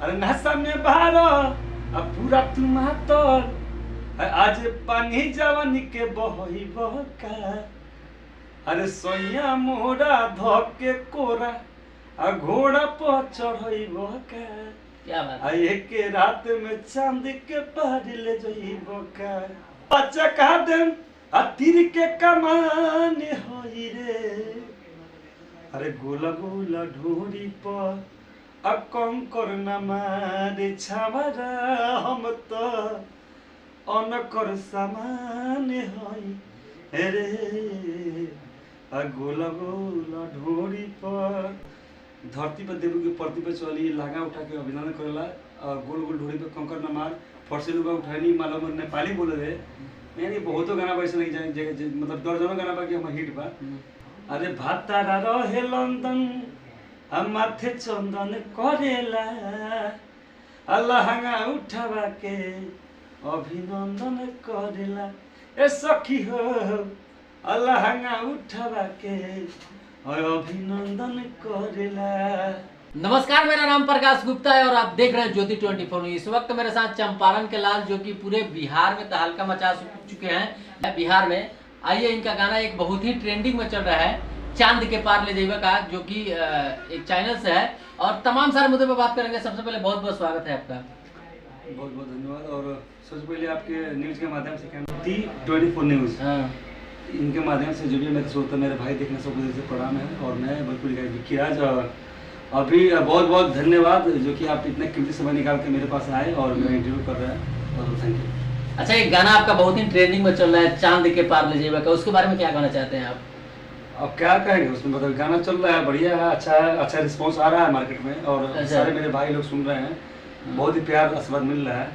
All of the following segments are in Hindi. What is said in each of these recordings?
अरे नशा में बारो अब पूरा तुम तोर आज पानी जवानी के बहई बहका अरे सोया मोरा धके कोरा आ घोड़ा पर चढ़ई बहका क्या बात आ एक रात में चांद के पार ले जई बका बच्चा कहा देम आ तीर के कमान होई रे अरे गोला गोला ढोरी पर आ कंकर न मारे छावरा हम तो अनकर समान होई रे आ गोला गोला ढोरी पर धरती पर देवू के परती पे चली लहंगा उठा के अभिनंदन करेला और गोल गोल ढोरी पे कंकर न मार फरसे लुगा उठानी मालूम नेपाली बोले रहे यानी बहुतो गाना वैसे नहीं जाए मतलब दर्जनों गाना बाकी हम हिट बा अरे भातारा रहे लंदन हम माथे चंदन करेला लहंगा उठावा के अभिनंदन करेला ए सखी हो लहंगा उठावा के अभिनंदन करेला। नमस्कार, मेरा नाम प्रकाश गुप्ता है और आप देख रहे हैं ज्योति 24। इस वक्त मेरे साथ चंपारण के लाल जो कि पूरे बिहार में तहलका मचा चुके हैं। बिहार में आइए, इनका गाना एक बहुत ही ट्रेंडिंग में चल रहा है, चांद के पार ले जाइएगा का, जो कि एक चैनल से है और तमाम सारे मुद्दे पे बात करेंगे। सबसे पहले बहुत बहुत स्वागत है आपका। बहुत बहुत धन्यवाद। और सबसे पहले आपके न्यूज के माध्यम से 24 न्यूज इनके माध्यम से जो भी मेरे श्रोता मेरे भाई देखने सबको से प्रणाम है और मैं बिल्कुल विक्की राज अभी बहुत बहुत धन्यवाद जो कि आप इतने कीमती समय निकाल के मेरे पास आए और मेरा इंटरव्यू कर रहे हैं और थैंक यू। अच्छा, एक गाना आपका बहुत ही ट्रेंडिंग में चल रहा है, चांद के पार ले जाइएगा का, उसके बारे में क्या कहना चाहते हैं आप? अब क्या कहेंगे उसमें, मतलब गाना चल रहा है, बढ़िया है, अच्छा रिस्पॉन्स आ रहा है मार्केट में और सारे मेरे भाई लोग सुन रहे हैं, बहुत ही प्यार आशीर्वाद मिल रहा है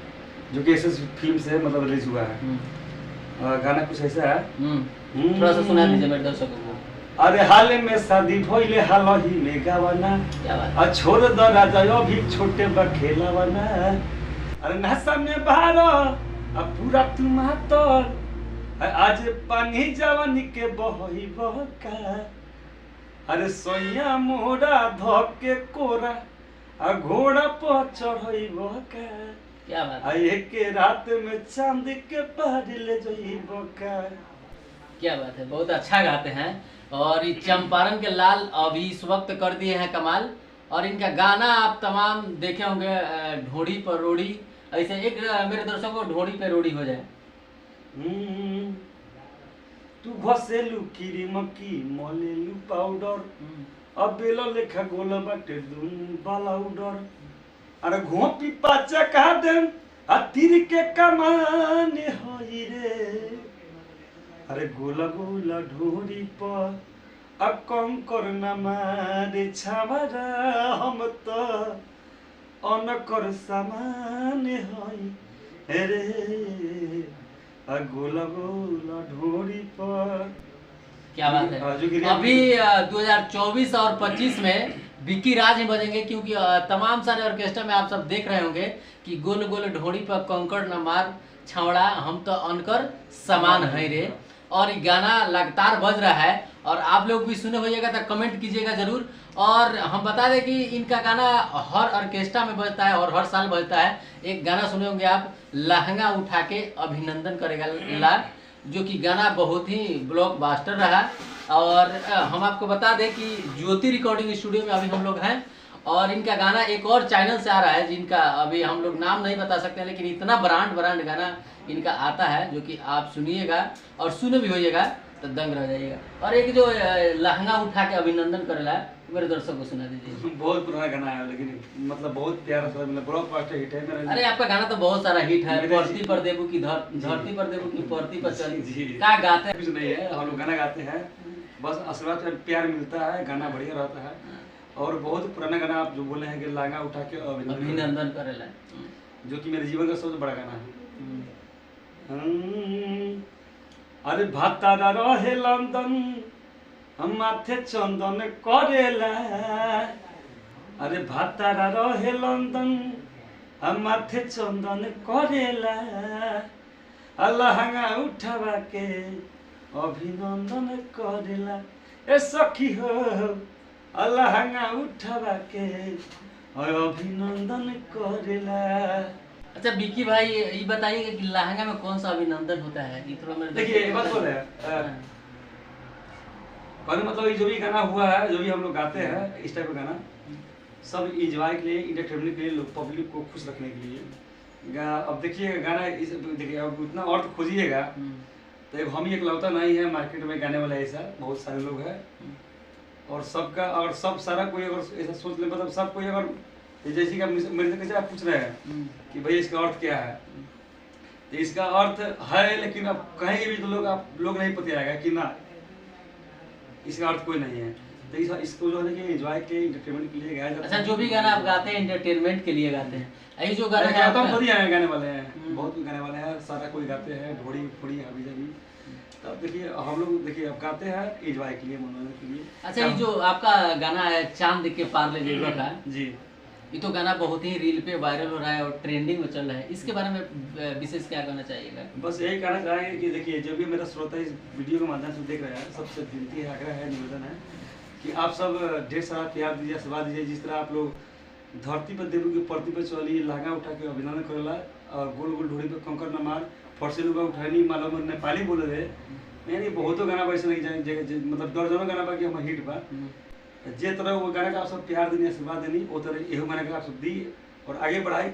जो कि ऐसे फिल्म से मतलब रिलीज हुआ है। गाना कुछ ऐसा है, थोड़ा सा सुना दीजिए मेरे दर्शकों को। अरे हाल में शादी भइले हाल ही में गावना आ छोड़ द राजा अभी छोटे बखेलावना अरे नशा में बारो अब पूरा तुम तोर आज पानी जवानी के बहई बहका अरे सोया मोरा धके कोरा आ घोड़ा पर चढ़ई बहका क्या बात आ एक रात में चांद के पार ले जई बका। क्या बात है, बहुत अच्छा गाते हैं और ये चंपारण के लाल अभी इस वक्त कर दिए हैं कमाल। और इनका गाना आप तमाम देखे होंगे, ढोड़ी पर रोड़ी, ऐसे एक मेरे दर्शकों को ढोड़ी पे रोड़ी हो जाए। तू घसेलू क्रीम की मलेलू पाउडर अब बेलो लेखा गोल बाटे दुम बालाउडर अरे घोपी पाचा कहा देम आ तीर के कमान होई रे अरे गोला गोला ढोरी पर अब कंकर न मारे छावरा हम तो अनकर समान होई रे आ गोला गोला ढोरी पर। क्या बात है, अभी 2024 और 25 में विक्की राज ही बजेंगे क्योंकि तमाम सारे ऑर्केस्ट्रा में आप सब देख रहे होंगे कि गोल गोल ढोड़ी पर कंकड़ न मार छावड़ा हम तो अनकर समान है रे। और ये गाना लगातार बज रहा है और आप लोग भी सुने होइएगा तो कमेंट कीजिएगा जरूर। और हम बता दें कि इनका गाना हर ऑर्केस्ट्रा में बजता है और हर साल बजता है। एक गाना सुने होंगे आप, लहंगा उठा के अभिनंदन करेगा ला, जो कि गाना बहुत ही ब्लॉकबस्टर रहा। और हम आपको बता दें कि ज्योति रिकॉर्डिंग स्टूडियो में अभी हम लोग हैं और इनका गाना एक और चैनल से आ रहा है जिनका अभी हम लोग नाम नहीं बता सकते, लेकिन इतना ब्रांड गाना इनका आता है जो कि आप सुनिएगा और सुने भी होइएगा तो दंग रह जाइएगा। और एक जो लहंगा उठा के अभिनंदन करेला, मेरे दर्शकों को सुना दीजिए। बहुत पुराना गाना है लेकिन मतलब बहुत प्यारा सा, मतलब ब्लॉकबस्टर हिट है मेरा। अरे आपका गाना तो बहुत सारा हिट है, परती पर देबू की धरती पर देबू की परती पर चली, क्या गाते हैं? कुछ नहीं है, हम लोग गाना गाते हैं, बस आशीर्वाद प्यार मिलता है, गाना बढ़िया रहता है। और बहुत पुराना गाना आप जो बोले हैं कि लहंगा उठा के अभिनंदन करेला, जो कि मेरे जीवन का सबसे बड़ा गाना है। अरे भातारा रहे लंदन हम माथे चंदन करेला अरे भातारा रहे लंदन हम माथे चंदन करेला लहंगा उठावा के अभिनंदन करेला ए सखी हो लहंगा उठावा के और अभिनंदन करेला। अच्छा विकी भाई ये बताइएगा कि लहंगा में कौन सा अभिनंदन होता है? ये थोड़ा मेरे देखिए एक बात बोले कहने मतलब ये जो भी गाना हुआ है, जो भी हम लोग गाते हैं इस टाइप का गाना, सब इंजॉय के लिए, इंटरटेनमेंट के लिए, लोग पब्लिक को खुश रखने के लिए। अब देखिए गाना देखिए अब उतना अर्थ खोजिएगा तो एक हम ही इकलौता नहीं है मार्केट में गाने वाला, ऐसा बहुत सारे लोग हैं। और सबका और सब सारा कोई अगर ऐसा सोच ले, मतलब सब कोई अगर जैसे कि आप मेरे से कैसे आप पूछ रहे हैं कि भाई इसका अर्थ क्या है, तो इसका अर्थ है, लेकिन अब कहेंगे भी तो लोग नहीं पता आएगा कि ना इसका अर्थ कोई नहीं है। तो इसको जो है कि एंजॉय के एंटरटेनमेंट के लिए गाया जाता है। अच्छा जो भी गाना आप गाते हैं एंटरटेनमेंट के लिए गाते हैं, यही जो गाना गाता हूं, खुद ही गाने वाले हैं, बहुत गाने वाले हैं, सारा कोई गाते हैं, ढोड़ी फोड़ी हावी जावी। तब देखिए हम लोग देखिए अब गाते हैं एंजॉय के लिए, मनोरंजन के लिए। अच्छा ये जो आपका गाना है चांद के पार ले जेबा का जी, ये तो गाना बहुत ही रील पे वायरल हो रहा है और ट्रेंडिंग में चल रहा है, इसके बारे में विशेष क्या कहना चाहिएगा? बस यही कहना चाहेंगे कि देखिए जो भी मेरा श्रोता इस वीडियो के माध्यम से देख रहे हैं, सबसे विनती है, आग्रह है, निवेदन है कि आप सब ढेर सारा प्यार दीजिए, आशीर्वाद दीजिए। जिस तरह आप लोग धरती पर देवू की परती पर चली, लहंगा उठा के अभिनंदन करेला और गोल गोल ढोड़ी पे कंकर न मार, फरसे लोग उठानी मालूम नेपाली बोले थे, यानी बहुतों गाना वैसे नहीं जाए, मतलब दर्जनों गाना बा कि हम हिट बा। जे तरह वो गाना का आप सब प्यार देनी, आशीर्वाद देनी, वो तरह यही गाना का आप सब दी और आगे बढ़ाई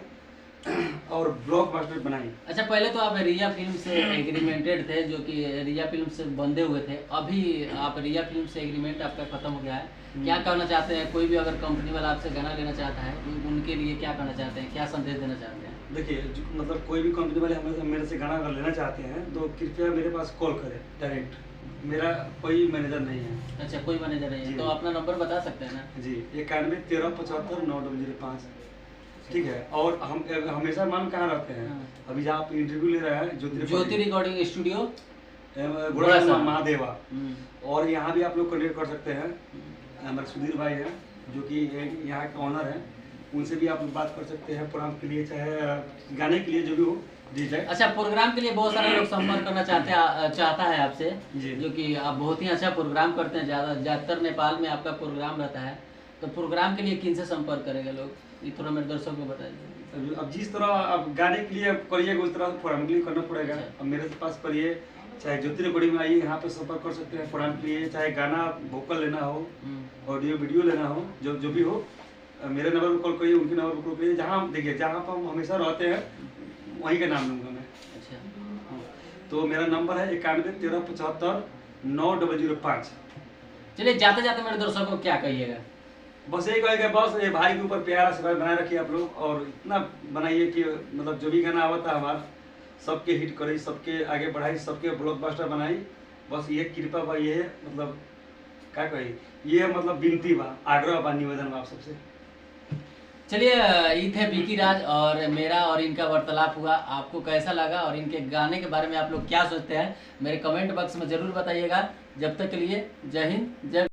और ब्लॉकबस्टर बनाई। अच्छा पहले तो आप रिया फिल्म से एग्रीमेंटेड थे, जो कि रिया फिल्म से बंधे हुए थे, अभी आप रिया फिल्म से एग्रीमेंट आपका खत्म हो गया है, क्या कहना चाहते हैं? कोई भी अगर कंपनी वाला आपसे गाना लेना चाहता है उनके लिए क्या कहना चाहते हैं, क्या संदेश देना चाहते हैं? देखिए मतलब कोई भी कंपनी वाले मेरे से गाना अगर लेना चाहते हैं तो कृपया मेरे पास कॉल करें डायरेक्ट, मेरा कोई मैनेजर नहीं है। अच्छा कोई मैनेजर नहीं है, तो अपना नंबर बता सकते हैं ना? जी 91 13 75 9005, ठीक है। और हम हमेशा मान कहाँ रहते हैं? अभी जहाँ आप इंटरव्यू ले रहे हैं ज्योति रिकॉर्डिंग स्टूडियो महादेवा, और यहाँ भी आप लोग कनेक्ट कर सकते हैं। हमारे सुधीर भाई हैं जो कि यहाँ के ऑनर हैं, उनसे भी आप बात कर सकते हैं प्रोग्राम के लिए, चाहे गाने के लिए, जो भी हो डीजे। अच्छा प्रोग्राम के लिए बहुत सारे लोग संपर्क करना चाहता है आपसे, जो कि आप बहुत ही अच्छा प्रोग्राम करते हैं, ज़्यादातर नेपाल में आपका प्रोग्राम रहता है, तो प्रोग्राम के लिए किन से संपर्क करेंगे लोग, ये थोड़ा मेरे दर्शकों को बताइए। अब जिस तरह आप गाने के लिए करिएगा उस तरह प्रोग्राम के लिए करना पड़ेगा। अब मेरे पास करिए, चाहे ज्योति रिकॉर्डिंग में आइए, यहाँ पे संपर्क कर सकते हैं प्रोग्राम के लिए, चाहे गाना वोकल लेना हो, ऑडियो वीडियो लेना हो, जो भी हो, मेरे नंबर पर कॉल करिए, उनके नंबर पर कॉल करिए। जहाँ देखिए जहाँ पर हम हमेशा रहते हैं वहीं का नाम लूँगा मैं। अच्छा तो मेरा नंबर है 91 13 75 9005। चलिए जाते जाते मेरे दर्शकों को क्या कहिएगा? बस यही कहेगा, बस ये भाई के ऊपर प्यार आशीर्वाद बनाए रखिए आप लोग, और इतना बनाइए कि मतलब जो भी गाना आवता है हमारा सबके हिट करे, सबके आगे बढ़ाई, सबके ब्लॉकबस्टर बनाई। बस ये कृपा बा, ये मतलब क्या कही, ये मतलब विनती बा, आग्रह बा, निवेदन बा आप सबसे। चलिए ये थे विकी राज और मेरा और इनका वार्तालाप हुआ, आपको कैसा लगा और इनके गाने के बारे में आप लोग क्या सोचते हैं मेरे कमेंट बॉक्स में ज़रूर बताइएगा। जब तक के लिए जय हिंद, जय